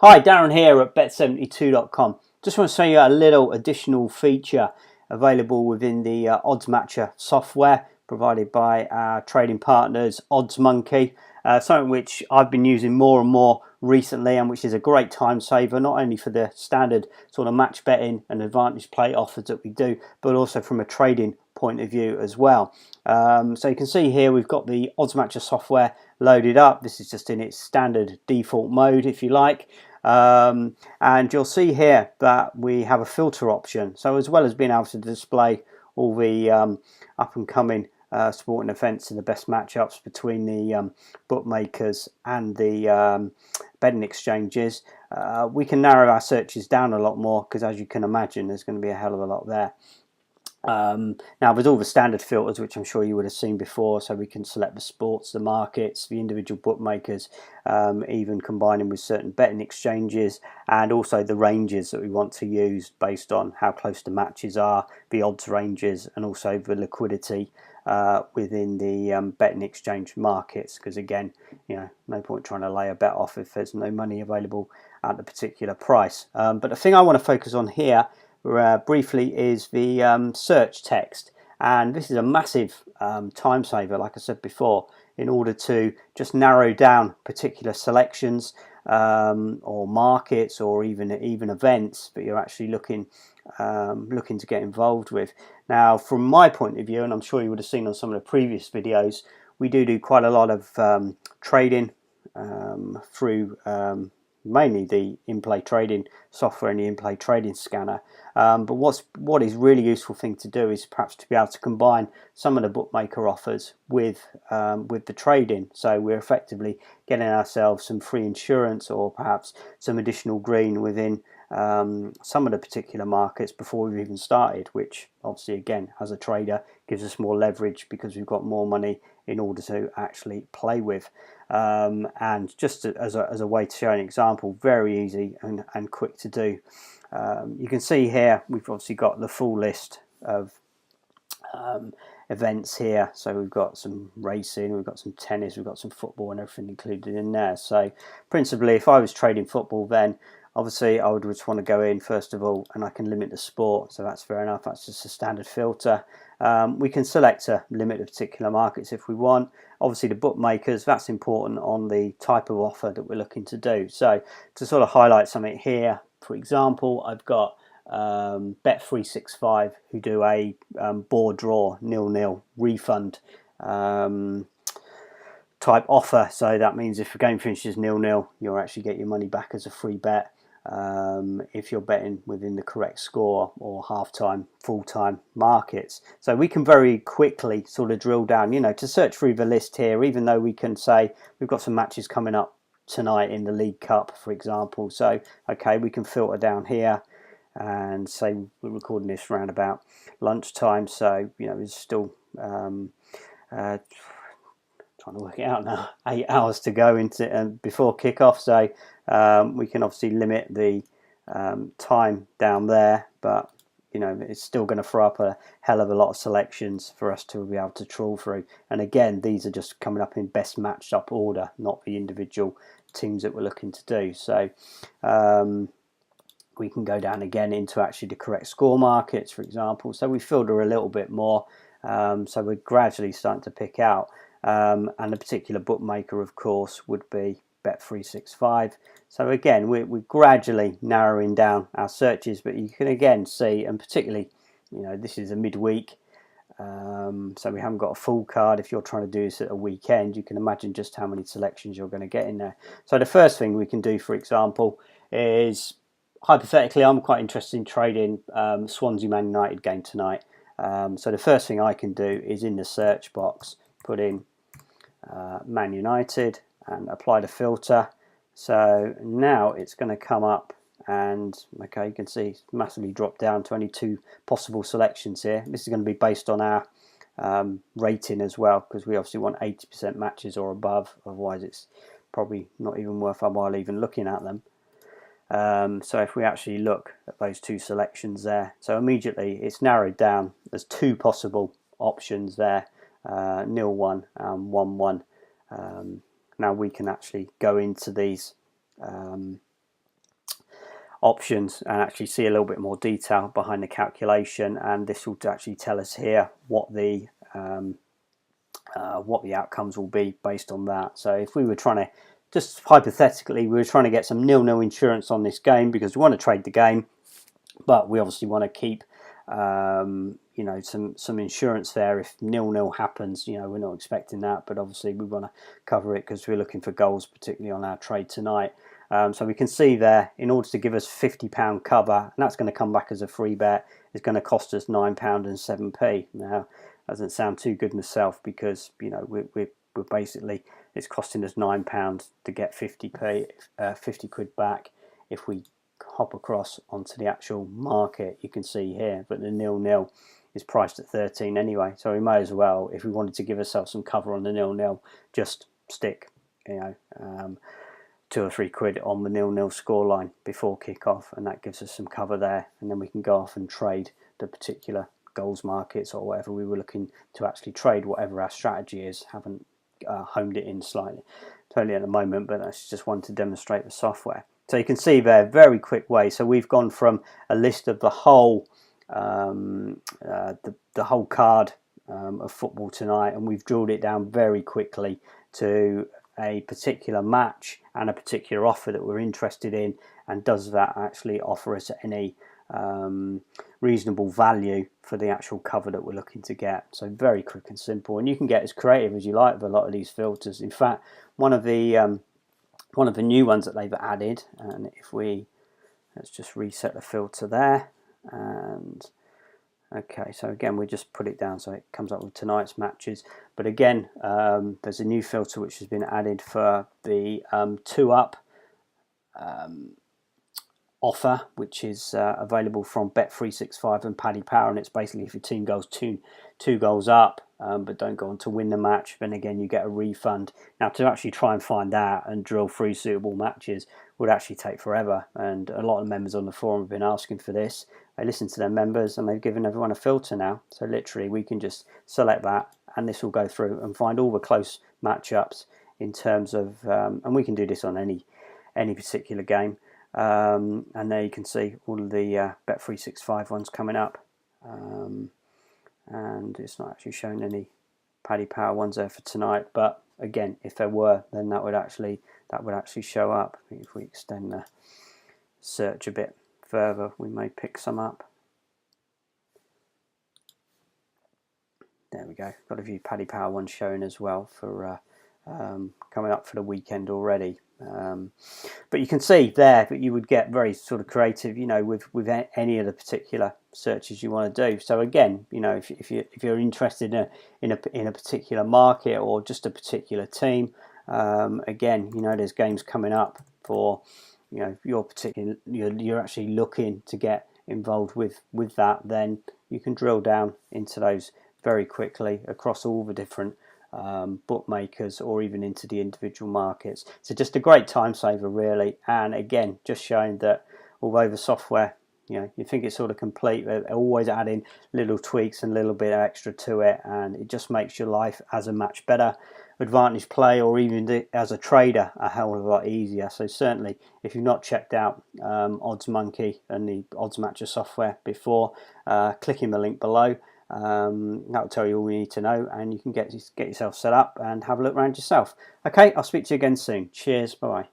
Hi, Darren here at bet72.com. Just want to show you a little additional feature available within the Oddsmatcher software provided by our trading partners OddsMonkey. Something which I've been using more and more recently, and which is a great time saver, not only for the standard sort of match betting and advantage play offers that we do, but also from a trading point of view as well. So you can see here we've got the Oddsmatcher software loaded up. This is just in its standard default mode, if you like. And you'll see here that we have a filter option. So as well as being able to display all the up and coming sporting events and the best matchups between the bookmakers and the betting exchanges, we can narrow our searches down a lot more, because as you can imagine, there's going to be a hell of a lot there. Now with all the standard filters, which I'm sure you would have seen before, so we can select the sports, the markets, the individual bookmakers, even combining with certain betting exchanges, and also the ranges that we want to use based on how close the matches are, the odds ranges, and also the liquidity within the betting exchange markets, because again, no point trying to lay a bet off if there's no money available at the particular price. But the thing I want to focus on here briefly is the search text, and this is a massive time saver, like I said before, in order to just narrow down particular selections or markets or even events that you're actually looking to get involved with. Now from my point of view, and I'm sure you would have seen on some of the previous videos, we do quite a lot of trading through mainly the in-play trading software and the in-play trading scanner. But what is really useful thing to do is perhaps to be able to combine some of the bookmaker offers with the trading. So we're effectively getting ourselves some free insurance, or perhaps some additional green within some of the particular markets before we've even started, which obviously again as a trader gives us more leverage because we've got more money in order to actually play with. And just as a way to show an example, very easy and quick to do. You can see here we've obviously got the full list of events here. So we've got some racing, we've got some tennis, we've got some football and everything included in there. So principally, if I was trading football, then obviously I would just want to go in first of all, and I can limit the sport, so that's fair enough, that's just a standard filter. We can select to limit the particular markets if we want. Obviously the bookmakers, that's important on the type of offer that we're looking to do. So to sort of highlight something here, for example, I've got Bet365, who do a board draw 0-0 refund type offer. So that means if the game finishes 0-0, you'll actually get your money back as a free bet if you're betting within the correct score or half-time, full-time markets. So we can very quickly sort of drill down, to search through the list here, even though we can say we've got some matches coming up tonight in the League Cup, for example. So okay, we can filter down here and say we're recording this around about lunchtime, so there's still trying to work it out now, 8 hours to go into before kickoff. So we can obviously limit the time down there, but it's still going to throw up a hell of a lot of selections for us to be able to trawl through. And again, these are just coming up in best matched up order, not the individual teams that we're looking to do. So we can go down again into actually the correct score markets, for example. So we filter a little bit more. So we're gradually starting to pick out. And a particular bookmaker, of course, would be Bet365. So again, we're gradually narrowing down our searches, but you can again see, and particularly, this is a midweek, so we haven't got a full card. If you're trying to do this at a weekend, you can imagine just how many selections you're going to get in there. So the first thing we can do, for example, is hypothetically, I'm quite interested in trading Swansea Man United game tonight. So the first thing I can do is in the search box put in Man United and apply the filter. So now it's going to come up, and okay, you can see it's massively dropped down to only 2 possible selections here. This is going to be based on our rating as well, because we obviously want 80% matches or above, otherwise it's probably not even worth our while even looking at them. So if we actually look at those 2 selections there, so immediately it's narrowed down. There's 2 possible options there, 0-1 and 1-1. Now we can actually go into these options and actually see a little bit more detail behind the calculation, and this will actually tell us here what the outcomes will be based on that. So if we were trying to, just hypothetically, we were trying to get some 0-0 insurance on this game because we want to trade the game, but we obviously want to keep you know, some insurance there if 0-0 happens. You know, we're not expecting that, but obviously we want to cover it because we're looking for goals, particularly on our trade tonight. So we can see there, in order to give us £50 cover, and that's going to come back as a free bet, it's going to cost us £9.07. Now, doesn't sound too good myself because, you know, we're basically, it's costing us £9 to get 50 quid back. If we hop across onto the actual market, you can see here, but the 0-0 is priced at 13 anyway, so we may as well, if we wanted to give ourselves some cover on the 0-0, just stick, you know, 2 or 3 quid on the 0-0 scoreline before kick-off, and that gives us some cover there, and then we can go off and trade the particular goals markets or whatever we were looking to actually trade, whatever our strategy is. Haven't homed it in slightly totally at the moment, but that's just one to demonstrate the software. So you can see there, very quick way. So we've gone from a list of the whole the whole card of football tonight, and we've drilled it down very quickly to a particular match and a particular offer that we're interested in, and does that actually offer us any reasonable value for the actual cover that we're looking to get. So very quick and simple, and you can get as creative as you like with a lot of these filters. In fact, one of the new ones that they've added, and if we, let's just reset the filter there, and okay, so again we just put it down so it comes up with tonight's matches. But again, there's a new filter which has been added for the 2-up offer, which is available from Bet365 and Paddy Power, and it's basically if your team goes two goals up but don't go on to win the match, then again you get a refund. Now, to actually try and find that and drill 3 suitable matches would actually take forever, and a lot of members on the forum have been asking for this. They listen to their members and they've given everyone a filter now, so literally we can just select that and this will go through and find all the close matchups in terms of and we can do this on any particular game. And there you can see all of the Bet365 ones coming up, and it's not actually showing any Paddy Power ones there for tonight, but again, if there were, then that would actually show up. If we extend the search a bit further, we may pick some up. There we go, got a few Paddy Power ones showing as well for coming up for the weekend already. But you can see there that you would get very sort of creative, you know, with any of the particular searches you want to do. So again, you know, if you're interested in a particular market or just a particular team, again, you know, there's games coming up for, you know, your particular, you're actually looking to get involved with that, then you can drill down into those very quickly across all the different bookmakers or even into the individual markets. So just a great time saver really, and again just showing that although the software, you know, you think it's sort of complete, they're always adding little tweaks and a little bit extra to it, and it just makes your life as a match better, advantage play, or even as a trader a hell of a lot easier. So certainly if you've not checked out OddsMonkey and the OddsMatcher software before, clicking the link below, that'll tell you all you need to know, and you can get yourself set up and have a look around yourself. Okay, I'll speak to you again soon. Cheers, bye bye.